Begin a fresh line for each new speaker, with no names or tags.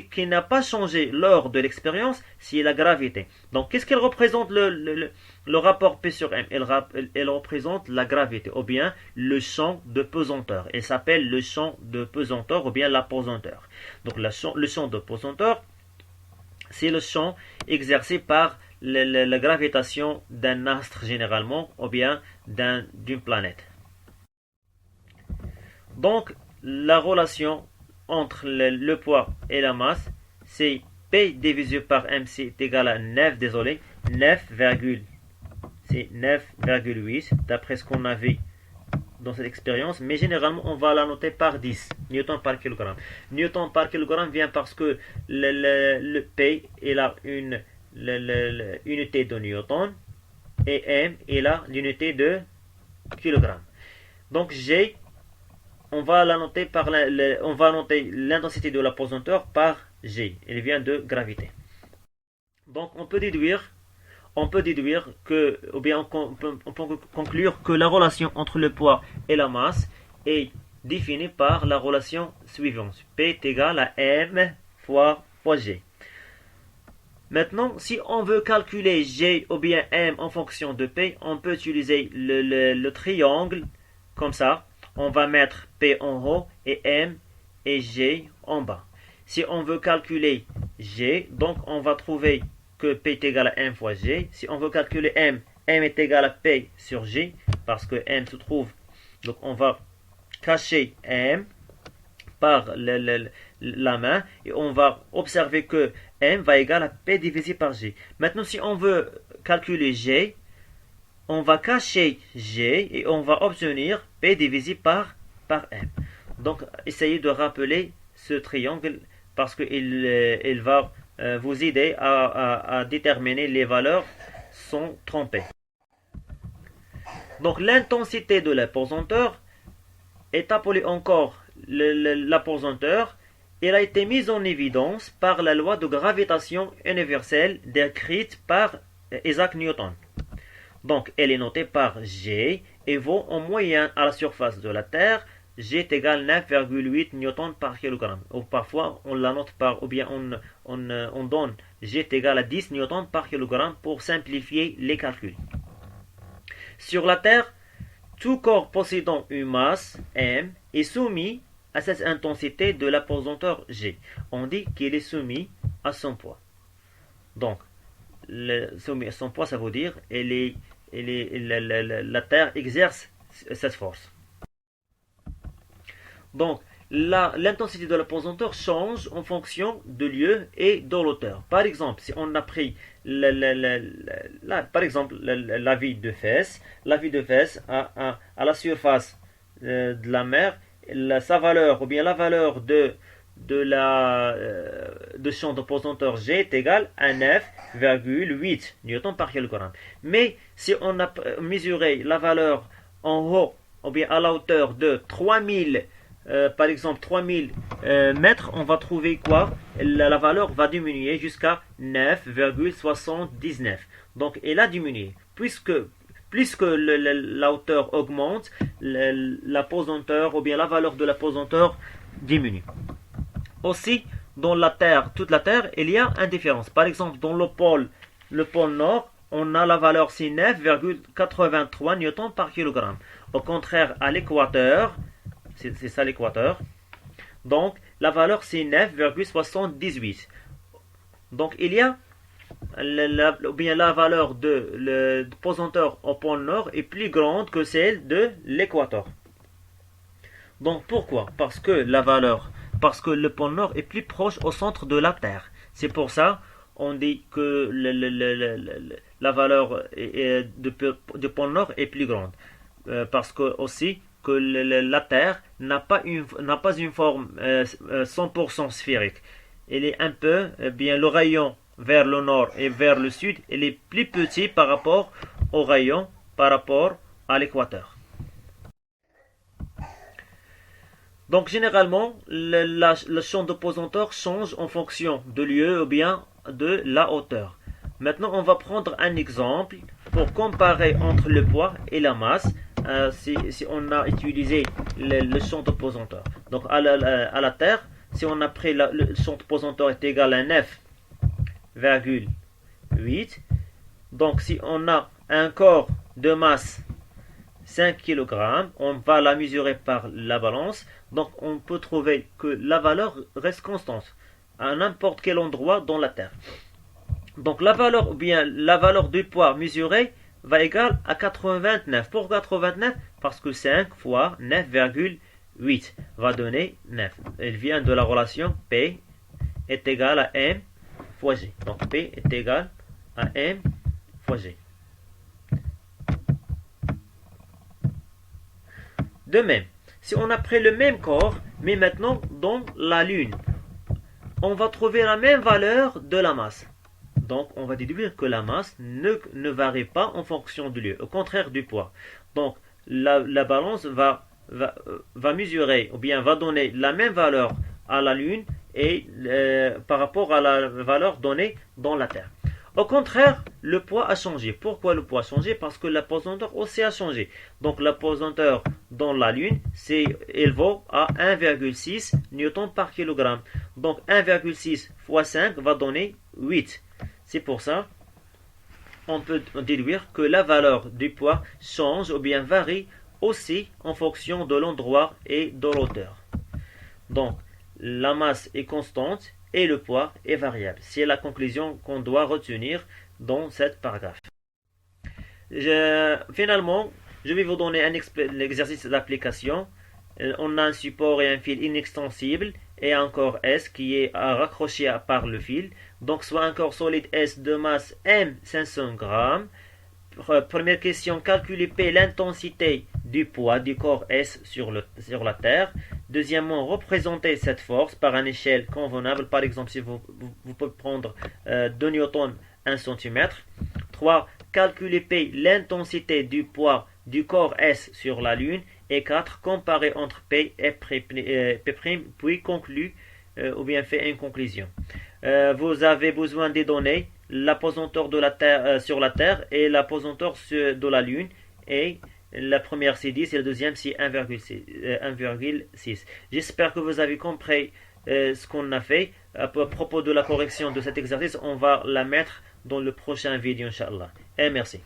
qui n'a pas changé lors de l'expérience, c'est la gravité. Donc, qu'est-ce qu'elle représente le rapport P sur M? Elle représente la gravité, ou bien le champ de pesanteur. Elle s'appelle le champ de pesanteur, ou bien la pesanteur. Donc, le champ de pesanteur, c'est le champ exercé par la gravitation d'un astre généralement, ou bien d'une planète. Donc, la relation entre le poids et la masse, c'est P divisé par M, c'est égal à 9, désolé, 9,8, d'après ce qu'on avait dans cette expérience, mais généralement on va la noter par 10, newton par kilogramme. Newton par kilogramme vient parce que le P est là l'unité de newton, et M est là l'unité de kilogramme. Donc G, on va noter l'intensité de la pesanteur par G. Elle vient de gravité. Donc on peut déduire que, ou bien on peut conclure que la relation entre le poids et la masse est définie par la relation suivante. P est égal à M fois G. Maintenant, si on veut calculer G ou bien M en fonction de P, on peut utiliser le triangle comme ça. On va mettre P en haut et M et G en bas. Si on veut calculer G, donc on va trouver que P est égal à M fois G. Si on veut calculer M, M est égal à P sur G, parce que M se trouve, donc on va cacher M par la main, et on va observer que M va égal à P divisé par G. Maintenant, si on veut calculer G, on va cacher G et on va obtenir P divisé par M. Donc, essayez de rappeler ce triangle parce qu'il va vous aider à déterminer les valeurs sans tromper. Donc, l'intensité de la pesanteur est appelée encore la pesanteur. Elle a été mise en évidence par la loi de gravitation universelle décrite par Isaac Newton. Donc, elle est notée par G et vaut en moyenne à la surface de la Terre, G est égal à 9,8 newton par kilogramme. Ou parfois, on la note par, ou bien on donne G est égal à 10 newtons par kilogramme pour simplifier les calculs. Sur la Terre, tout corps possédant une masse M est soumis à cette intensité de la pesanteur G. On dit qu'il est soumis à son poids. Donc, soumis à son poids, ça veut dire la Terre exerce cette force. Donc, l'intensité de la pesanteur change en fonction du lieu et de l'auteur. Par exemple, si on a pris par exemple la ville de Fès, à la surface de la mer, sa valeur, ou bien la valeur de champ de pesanteur G est égal à 9,8 newton par kilogramme. Mais si on a mesuré la valeur en haut, ou bien à la hauteur de 3000, par exemple 3000 mètres, on va trouver quoi? La valeur va diminuer jusqu'à 9,79. Donc elle a diminué. Puisque la hauteur augmente, la pesanteur, ou bien la valeur de la pesanteur diminue. Aussi, dans la Terre, toute la Terre, il y a une différence. Par exemple, dans le pôle Nord, on a la valeur c'est 9,83 newtons par kilogramme. Au contraire, à l'équateur, c'est ça l'équateur, donc la valeur c'est 9,78. Donc il y a la valeur de pesanteur au pôle Nord est plus grande que celle de l'équateur. Donc pourquoi? Parce que le pôle Nord est plus proche au centre de la Terre. C'est pour ça on dit que la valeur du pôle Nord est plus grande. Parce que aussi que la Terre n'a pas une forme 100% sphérique. Elle est un peu, bien le rayon vers le nord et vers le sud, elle est plus petit par rapport au rayon, par rapport à l'équateur. Donc généralement, le champ de pesanteur change en fonction de lieu ou bien de la hauteur. Maintenant, on va prendre un exemple pour comparer entre le poids et la masse. Si on a utilisé le champ de pesanteur. Donc à la Terre, si on a pris son pesanteur est égal à 9,8, donc si on a un corps de masse 5 kg, on va la mesurer par la balance, donc on peut trouver que la valeur reste constante à n'importe quel endroit dans la Terre. Donc la valeur, ou bien la valeur du poids mesuré va égal à 89. Pourquoi 89? Parce que 5 fois 9,8 va donner 9. Elle vient de la relation P est égal à M fois G. Donc P est égal à M fois G. De même, si on a pris le même corps, mais maintenant dans la Lune, on va trouver la même valeur de la masse. Donc, on va déduire que la masse ne varie pas en fonction du lieu, au contraire du poids. Donc, la balance va mesurer, ou bien va donner la même valeur à la Lune et par rapport à la valeur donnée dans la Terre. Au contraire, le poids a changé. Pourquoi le poids a changé? Parce que la pesanteur aussi a changé. Donc la pesanteur dans la Lune, elle vaut à 1,6 newton par kilogramme. Donc 1,6 fois 5 va donner 8. C'est pour ça on peut déduire que la valeur du poids change ou bien varie aussi en fonction de l'endroit et de l'auteur. Donc la masse est constante et le poids est variable. C'est la conclusion qu'on doit retenir dans cette paragraphe. Finalement, je vais vous donner un exercice d'application. On a un support et un fil inextensible et un corps S qui est raccroché par le fil. Donc soit un corps solide S de masse M 500 g. Première question, calculez P l'intensité du poids du corps S sur la Terre. Deuxièmement, représentez cette force par une échelle convenable. Par exemple, si vous pouvez prendre 2 newtons 1 cm. 3. Calculez P l'intensité du poids du corps S sur la Lune. Et 4. Comparez entre P et P', puis conclut ou bien fait une conclusion. Vous avez besoin des données, la pesanteur de la Terre, sur la Terre et la pesanteur de la Lune. Et la première c'est 10 et la deuxième c'est 1,6. J'espère que vous avez compris ce qu'on a fait. À propos de la correction de cet exercice, on va la mettre dans le prochain vidéo, Inch'Allah. Et merci.